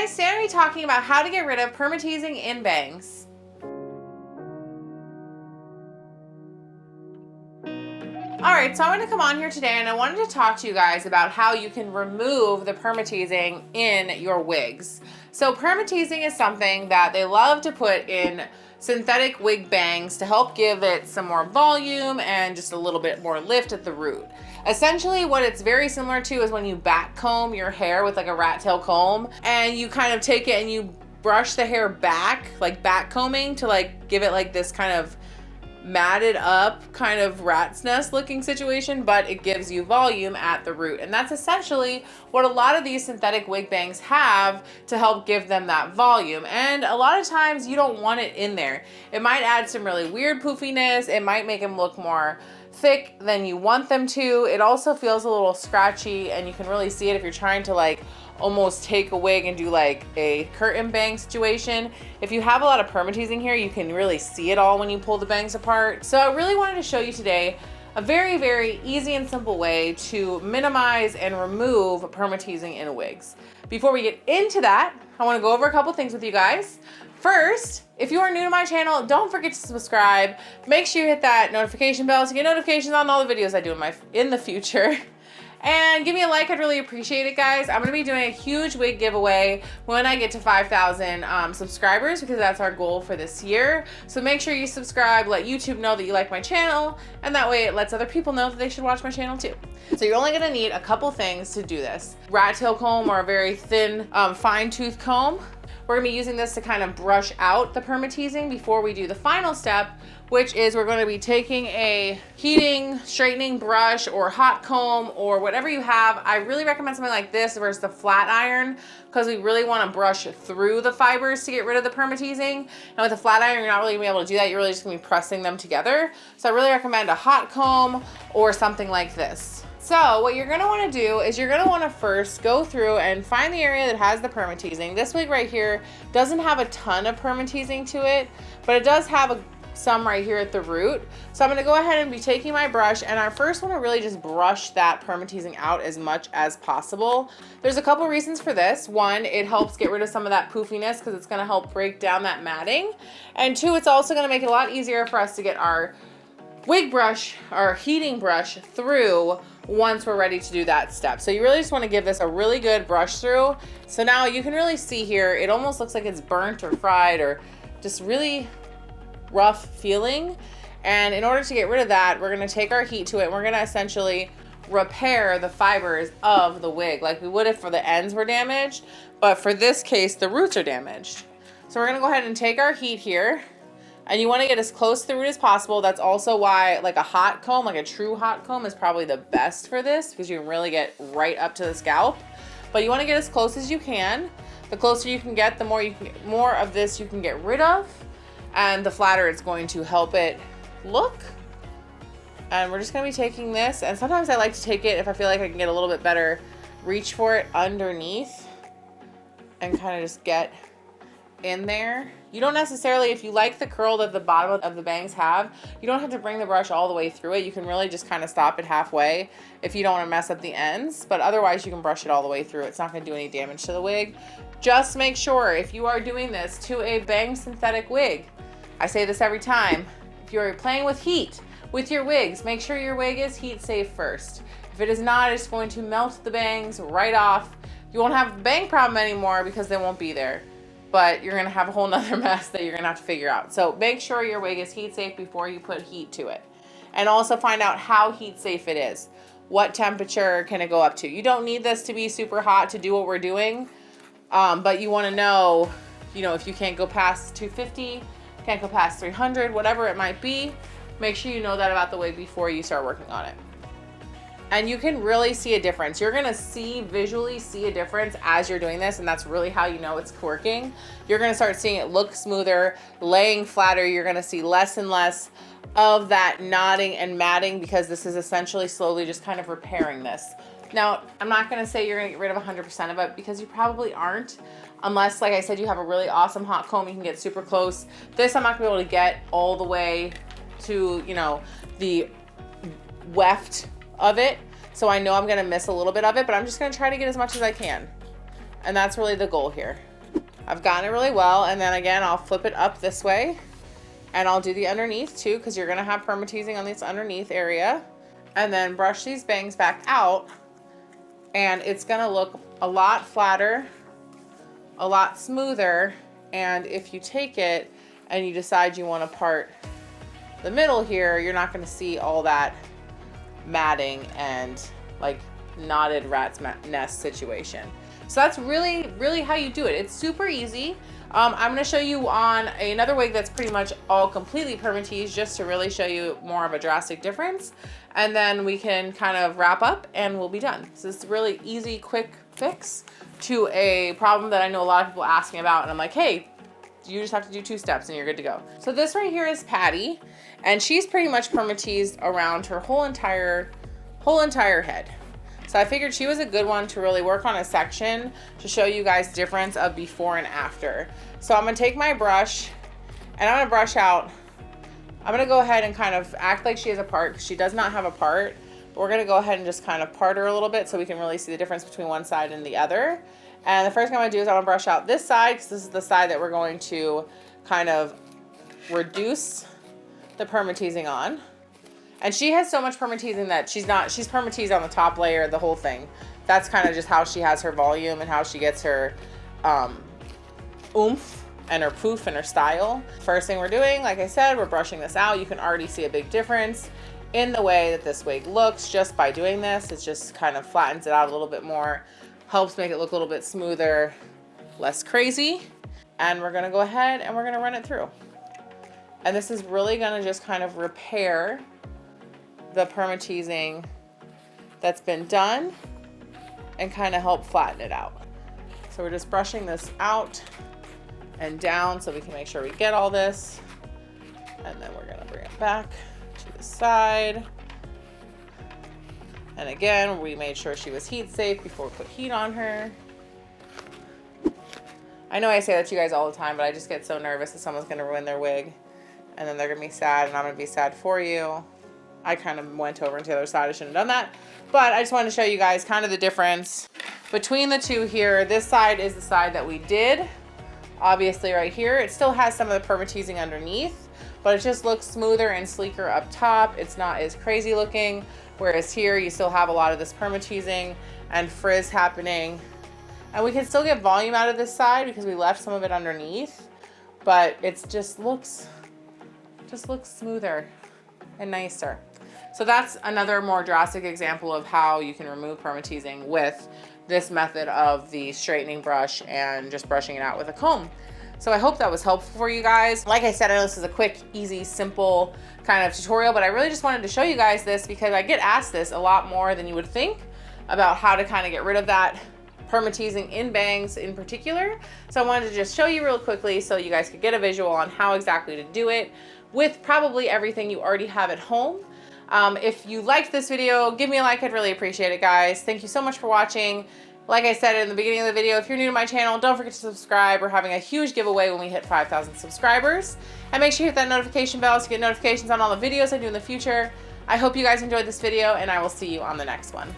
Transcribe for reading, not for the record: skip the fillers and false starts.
guys, today I'm going to be talking about how to get rid of permateasing in bangs. Alright, so I'm going to come on here today and I wanted to talk to you guys about how you can remove the permateasing in your wigs. So permateasing is something that they love to put in synthetic wig bangs to help give it some more volume and just a little bit more lift at the root. Essentially what it's very similar to is when you back comb your hair with like a rat tail comb and you kind of take it and you brush the hair back, like back combing, to like give it like this kind of matted up kind of rat's nest looking situation, but it gives you volume at the root. And that's essentially what a lot of these synthetic wig bangs have to help give them that volume. And a lot of times you don't want it in there. It might add some really weird poofiness. It might make them look more thick than you want them to. It also feels a little scratchy and you can really see it if you're trying to like almost take a wig and do like a curtain bang situation. If you have a lot of permateasing here, you can really see it all when you pull the bangs apart. So I really wanted to show you today a very, very easy and simple way to minimize and remove permateasing in wigs. Before we get into that, I want to go over a couple things with you guys. First, if you are new to my channel, don't forget to subscribe. Make sure you hit that notification bell to get notifications on all the videos I do in the future. And give me a like, I'd really appreciate it, guys. I'm gonna be doing a huge wig giveaway when I get to 5,000 subscribers, because that's our goal for this year. So make sure you subscribe, let YouTube know that you like my channel, and that way it lets other people know that they should watch my channel too. So you're only gonna need a couple things to do this. Rat tail comb or a very thin, fine tooth comb. We're gonna be using this to kind of brush out the permateasing before we do the final step, which is we're going to be taking a heating, straightening brush or hot comb or whatever you have. I really recommend something like this versus the flat iron, because we really want to brush through the fibers to get rid of the permateasing. And with a flat iron, you're not really going to be able to do that. You're really just going to be pressing them together. So I really recommend a hot comb or something like this. So what you're going to want to do is you're going to want to first go through and find the area that has the permateasing. This wig right here doesn't have a ton of permateasing to it, but it does have some right here at the root. So I'm going to go ahead and be taking my brush, and I first want to really just brush that permateasing out as much as possible. There's a couple reasons for this. One, it helps get rid of some of that poofiness because it's going to help break down that matting. And two, it's also going to make it a lot easier for us to get our wig brush, our heating brush, through once we're ready to do that step. So you really just want to give this a really good brush through. So now you can really see here, it almost looks like it's burnt or fried or just really rough feeling. And in order to get rid of that, we're going to take our heat to it. We're going to essentially repair the fibers of the wig like we would if the ends were damaged, but for this case the roots are damaged. So we're going to go ahead and take our heat here, and you want to get as close to the root as possible. That's also why like a hot comb, like a true hot comb, is probably the best for this, because you can really get right up to the scalp. But you want to get as close as you can. The closer you can get, the more of this you can get rid of, and the flatter it's going to help it look. And we're just going to be taking this, and sometimes I like to take it if I feel like I can get a little bit better reach for it underneath and kind of just get in there. You don't necessarily, if you like the curl that the bottom of the bangs have, you don't have to bring the brush all the way through it. You can really just kind of stop it halfway if you don't want to mess up the ends, but otherwise you can brush it all the way through. It's not going to do any damage to the wig. Just make sure if you are doing this to a bang synthetic wig, I say this every time, if you're playing with heat with your wigs, make sure your wig is heat safe first. If it is not, it's going to melt the bangs right off. You won't have a bang problem anymore because they won't be there, but you're gonna have a whole nother mess that you're gonna have to figure out. So make sure your wig is heat safe before you put heat to it. And also find out how heat safe it is. What temperature can it go up to? You don't need this to be super hot to do what we're doing, but you wanna know, if you can't go past 250, can't go past 300, whatever it might be, make sure you know that about the wig before you start working on it. And you can really see a difference. You're gonna visually see a difference as you're doing this, and that's really how you know it's working. You're gonna start seeing it look smoother, laying flatter. You're gonna see less and less of that knotting and matting, because this is essentially slowly just kind of repairing this. Now, I'm not gonna say you're gonna get rid of 100% of it, because you probably aren't, unless, like I said, you have a really awesome hot comb, you can get super close. This I'm not gonna be able to get all the way to, the weft of it. So I know I'm gonna miss a little bit of it, but I'm just gonna try to get as much as I can. And that's really the goal here. I've gotten it really well. And then again, I'll flip it up this way and I'll do the underneath too, because you're gonna have permateasing on this underneath area. And then brush these bangs back out, and it's gonna look a lot flatter, a lot smoother. And if you take it and you decide you wanna part the middle here, you're not gonna see all that matting and like knotted rat's nest situation. So that's really how you do it. It's super easy. I'm gonna show you on another wig that's pretty much all completely permateased, just to really show you more of a drastic difference. And then we can kind of wrap up and we'll be done. So it's a really easy, quick fix to a problem that I know a lot of people ask me about. And I'm like, hey, you just have to do 2 steps and you're good to go. So this right here is Patty, and she's pretty much permateased around her whole entire head. So I figured she was a good one to really work on a section to show you guys difference of before and after. So I'm gonna take my brush and I'm gonna brush out. I'm gonna go ahead and kind of act like she has a part, because she does not have a part. But we're gonna go ahead and just kind of part her a little bit so we can really see the difference between one side and the other. And the first thing I'm gonna do is I'm gonna brush out this side, because this is the side that we're going to kind of reduce the permateasing on. And she has so much permateasing that she's permateased on the top layer, the whole thing. That's kind of just how she has her volume and how she gets her oomph and her poof and her style. First thing we're doing, like I said, we're brushing this out. You can already see a big difference in the way that this wig looks just by doing this. It just kind of flattens it out a little bit more, helps make it look a little bit smoother, less crazy. And we're gonna go ahead and we're gonna run it through. And this is really gonna just kind of repair the permateasing that's been done and kind of help flatten it out. So we're just brushing this out and down so we can make sure we get all this. And then we're gonna bring it back to the side. And again, we made sure she was heat safe before we put heat on her. I know I say that to you guys all the time, but I just get so nervous that someone's gonna ruin their wig and then they're gonna be sad and I'm gonna be sad for you. I kind of went over to the other side. I shouldn't have done that. But I just wanted to show you guys kind of the difference between the two here. This side is the side that we did. Obviously right here, it still has some of the permateasing underneath, but it just looks smoother and sleeker up top. It's not as crazy looking. Whereas here, you still have a lot of this permateasing and frizz happening. And we can still get volume out of this side because we left some of it underneath, but it just looks smoother and nicer. So that's another more drastic example of how you can remove permateasing with this method of the straightening brush and just brushing it out with a comb. So I hope that was helpful for you guys. Like I said, I know this is a quick, easy, simple kind of tutorial, but I really just wanted to show you guys this because I get asked this a lot more than you would think about how to kind of get rid of that permateasing in bangs in particular. So I wanted to just show you real quickly so you guys could get a visual on how exactly to do it with probably everything you already have at home. If you liked this video, give me a like. I'd really appreciate it, guys. Thank you so much for watching. Like I said in the beginning of the video, if you're new to my channel, don't forget to subscribe. We're having a huge giveaway when we hit 5,000 subscribers. And make sure you hit that notification bell to get notifications on all the videos I do in the future. I hope you guys enjoyed this video, and I will see you on the next one.